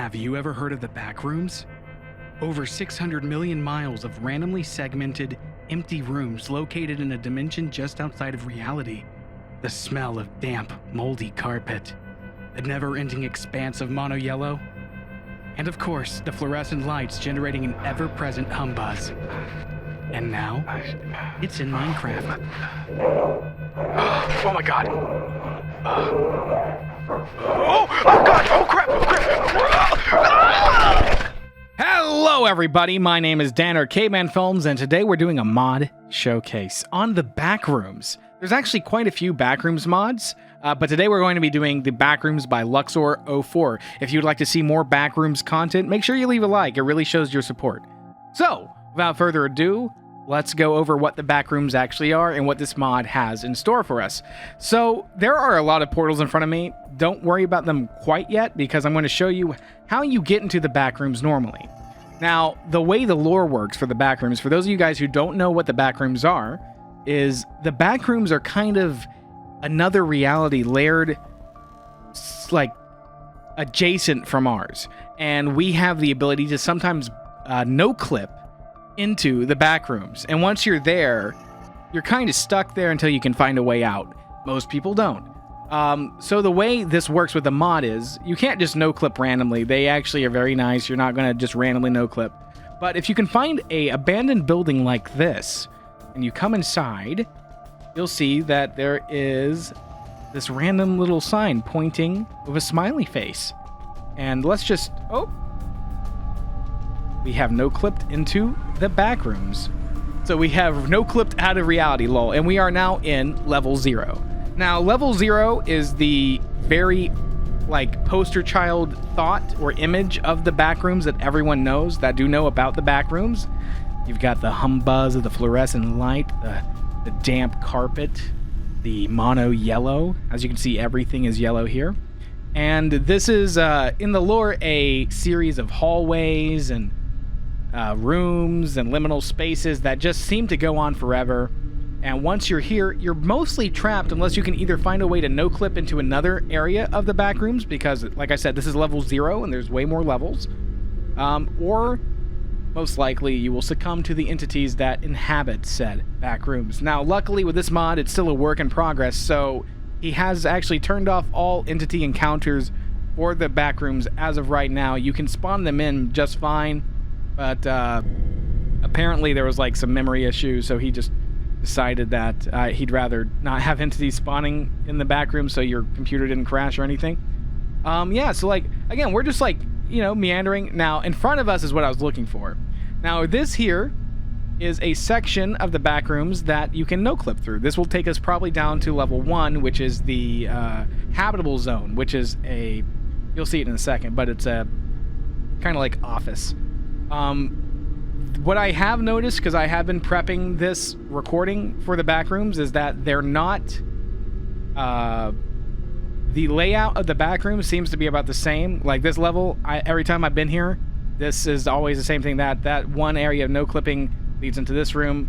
Have you ever heard of the Backrooms? Over 600 million miles of randomly segmented, empty rooms located in a dimension just outside of reality. The smell of damp, moldy carpet. The never-ending expanse of mono yellow. And of course, the fluorescent lights generating an ever-present humbuzz. And now, it's in Minecraft. Oh my god! Oh god! Oh crap! Oh crap! Hello everybody, my name is Dan or CavemanFilms, and today we're doing a mod showcase on the Backrooms. There's actually quite a few Backrooms mods, but today we're going to be doing the Backrooms by Luxor04. If you'd like to see more Backrooms content, make sure you leave a like, it really shows your support. So, without further ado, let's go over what the Backrooms actually are and what this mod has in store for us. So, there are a lot of portals in front of me. Don't worry about them quite yet, because I'm going to show you how you get into the Backrooms normally. Now, the way the lore works for the Backrooms, for those of you guys who don't know what the Backrooms are, is the Backrooms are kind of another reality layered, like, adjacent from ours. And we have the ability to sometimes no-clip into the Backrooms. And once you're there, you're kind of stuck there until you can find a way out. Most people don't. So the way this works with the mod is, you can't just no-clip randomly. They actually are very nice. You're not going to just randomly no-clip. But if you can find a abandoned building like this, and you come inside, you'll see that there is this random little sign pointing with a smiley face. And let's just... oh! We have no-clipped into the Backrooms. So we have no-clipped out of reality, lol. And we are now in level 0. Now, level 0 is the very, like, poster child thought or image of the Backrooms that everyone knows, that do know about the Backrooms. You've got the humbuzz of the fluorescent light, the damp carpet, the mono yellow. As you can see, everything is yellow here. And this is, in the lore, a series of hallways and rooms and liminal spaces that just seem to go on forever. And once you're here, you're mostly trapped unless you can either find a way to no-clip into another area of the Backrooms, because, like I said, this is level 0 and there's way more levels. Or, most likely, you will succumb to the entities that inhabit said Backrooms. Now, luckily with this mod, it's still a work in progress, so he has actually turned off all entity encounters for the Backrooms as of right now. You can spawn them in just fine, but apparently there was like some memory issues, so he just decided that he'd rather not have entities spawning in the Backroom so your computer didn't crash or anything. Yeah, so like, again, we're just like, you know, meandering. Now, in front of us is what I was looking for. Now, this here is a section of the Backrooms that you can no-clip through. This will take us probably down to level 1, which is the Habitable Zone, which is a... you'll see it in a second, but it's a kind of like office. What I have noticed, because I have been prepping this recording for the Backrooms, is that they're not... the layout of the Backrooms seems to be about the same. Like this level, every time I've been here, this is always the same thing. That one area of no clipping leads into this room.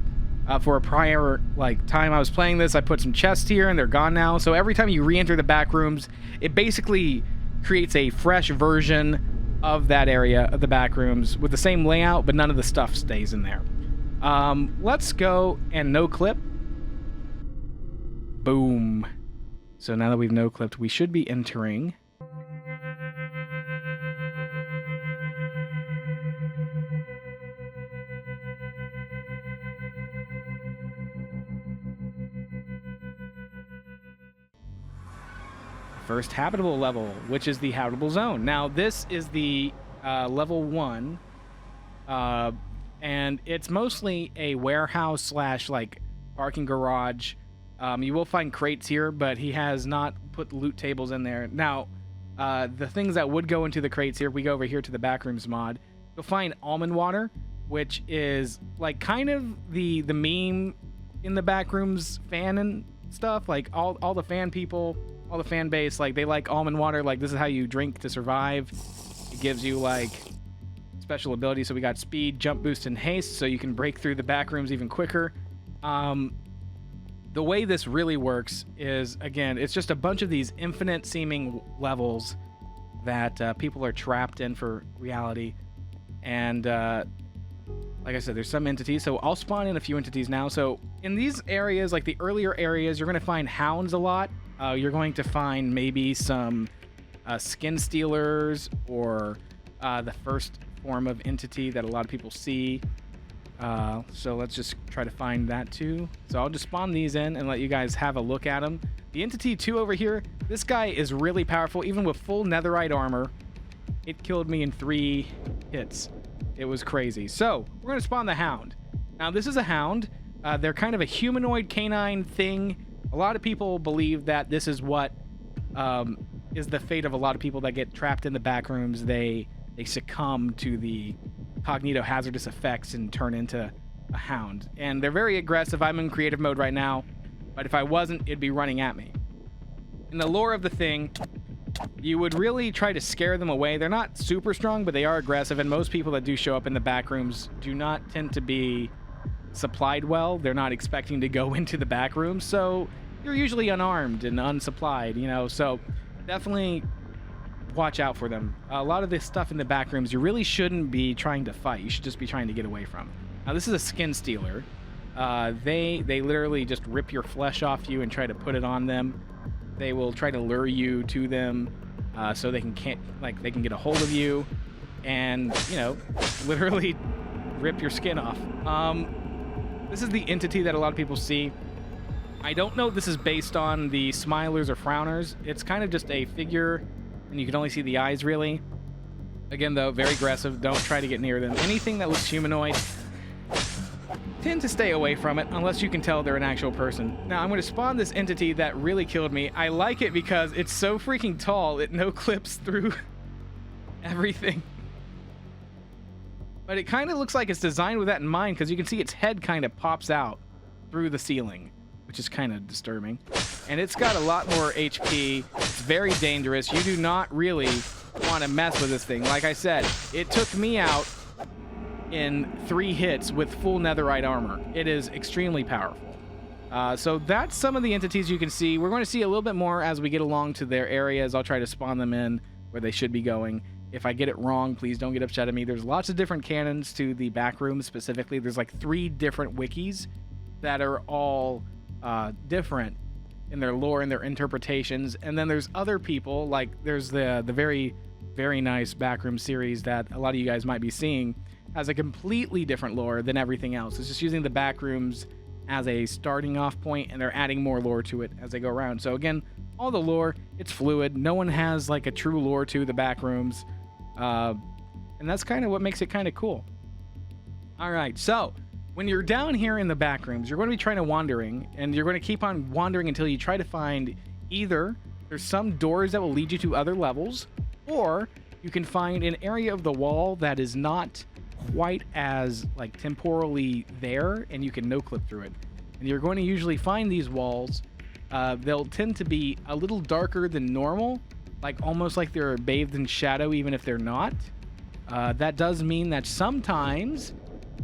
For a prior time I was playing this, I put some chests here and they're gone now. So every time you re-enter the Backrooms, it basically creates a fresh version of that area of the Backrooms with the same layout, but none of the stuff stays in there. Let's go and no-clip. Boom. So now that we've no-clipped, we should be entering... first habitable level, which is the Habitable Zone. Now, this is the level 1, and it's mostly a warehouse slash, like, parking garage. You will find crates here, but he has not put loot tables in there. Now, the things that would go into the crates here, if we go over here to the Backrooms mod, you'll find almond water, which is, like, kind of the meme in the Backrooms fan and stuff. Like, all the fan people... all the fan base, like, they like almond water. Like, this is how you drink to survive. It gives you, like, special abilities. So we got speed, jump boost, and haste, so you can break through the Backrooms even quicker. The way this really works is, again, it's just a bunch of these infinite seeming levels that people are trapped in for reality. And like I said, there's some entities, so I'll spawn in a few entities now. So in these areas, like the earlier areas, you're going to find hounds a lot. You're going to find maybe some skin stealers, or the first form of entity that a lot of people see. So let's just try to find that too. So I'll just spawn these in and let you guys have a look at them. The entity 2 over here, this guy is really powerful. Even with full netherite armor, it killed me in 3 hits. It was crazy. So we're going to spawn the Hound. Now this is a Hound. They're kind of a humanoid canine thing. A lot of people believe that this is what is the fate of a lot of people that get trapped in the back rooms. They succumb to the cognito-hazardous effects and turn into a Hound. And they're very aggressive. I'm in creative mode right now, but if I wasn't, it'd be running at me. In the lore of the thing, you would really try to scare them away. They're not super strong, but they are aggressive, and most people that do show up in the back rooms do not tend to be supplied well. They're not expecting to go into the back room, so you're usually unarmed and unsupplied, you know, so definitely watch out for them. A lot of this stuff in the back rooms, you really shouldn't be trying to fight. You should just be trying to get away from. Now, this is a skin stealer. They literally just rip your flesh off you and try to put it on them. They will try to lure you to them so they can get a hold of you and, you know, literally rip your skin off. This is the entity that a lot of people see. I don't know if this is based on the smilers or frowners. It's kind of just a figure, and you can only see the eyes, really. Again, though, very aggressive. Don't try to get near them. Anything that looks humanoid, tend to stay away from it unless you can tell they're an actual person. Now, I'm going to spawn this entity that really killed me. I like it because it's so freaking tall. It no-clips through everything. But it kind of looks like it's designed with that in mind, because you can see its head kind of pops out through the ceiling, which is kind of disturbing. And it's got a lot more HP. It's very dangerous. You do not really want to mess with this thing. Like I said, it took me out in 3 hits with full netherite armor. It is extremely powerful. So that's some of the entities you can see. We're going to see a little bit more as we get along to their areas. I'll try to spawn them in where they should be going. If I get it wrong, please don't get upset at me. There's lots of different canons to the back rooms specifically. There's like 3 different wikis that are all different in their lore and their interpretations. And then there's other people, like there's the very, very nice backroom series that a lot of you guys might be seeing, has a completely different lore than everything else. It's just using the back rooms as a starting off point, and they're adding more lore to it as they go around. So again, all the lore, it's fluid. No one has like a true lore to the back rooms. And that's kind of what makes it kind of cool. All right, so when you're down here in the back rooms, you're going to be trying to wandering, and you're going to keep on wandering until you try to find either there's some doors that will lead you to other levels, or you can find an area of the wall that is not quite as like temporally there, and you can no clip through it. And you're going to usually find these walls. They'll tend to be a little darker than normal, like almost like they're bathed in shadow, even if they're not. That does mean that sometimes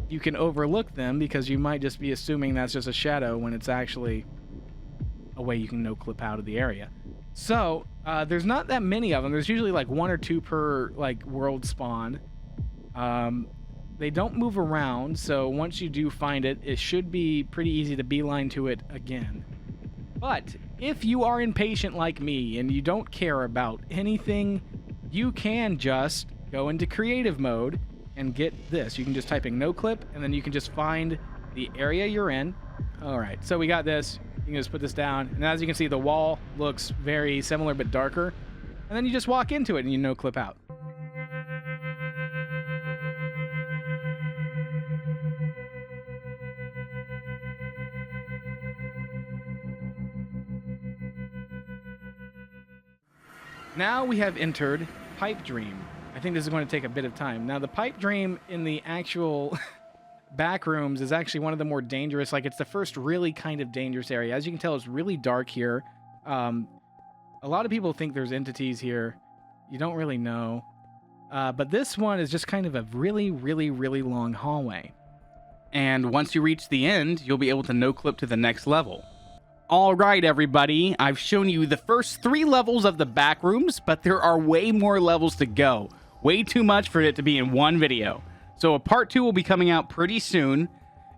you can overlook them because you might just be assuming that's just a shadow when it's actually a way you can no clip out of the area. So there's not that many of them. There's usually like 1 or 2 per like world spawn. They don't move around, so once you do find it, it should be pretty easy to beeline to it again. But if you are impatient like me and you don't care about anything, you can just go into creative mode and get this. You can just type in no clip, and then you can just find the area you're in. All right, so we got this. You can just put this down, and as you can see, the wall looks very similar but darker. And then you just walk into it and you no clip out. Now we have entered Pipe Dream. I think this is going to take a bit of time. Now, the Pipe Dream in the actual back rooms is actually one of the more dangerous. Like, it's the first really kind of dangerous area. As you can tell, it's really dark here. A lot of people think there's entities here. You don't really know. But this one is just kind of a really, really, really long hallway. And once you reach the end, you'll be able to no-clip to the next level. All right, everybody. I've shown you the first 3 levels of the Backrooms, but there are way more levels to go. Way too much for it to be in one video. So a part 2 will be coming out pretty soon.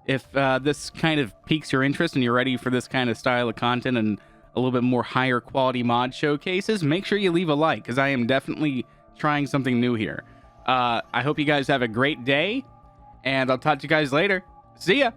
If this kind of piques your interest and you're ready for this kind of style of content and a little bit more higher quality mod showcases, make sure you leave a like, because I am definitely trying something new here. I hope you guys have a great day, and I'll talk to you guys later. See ya!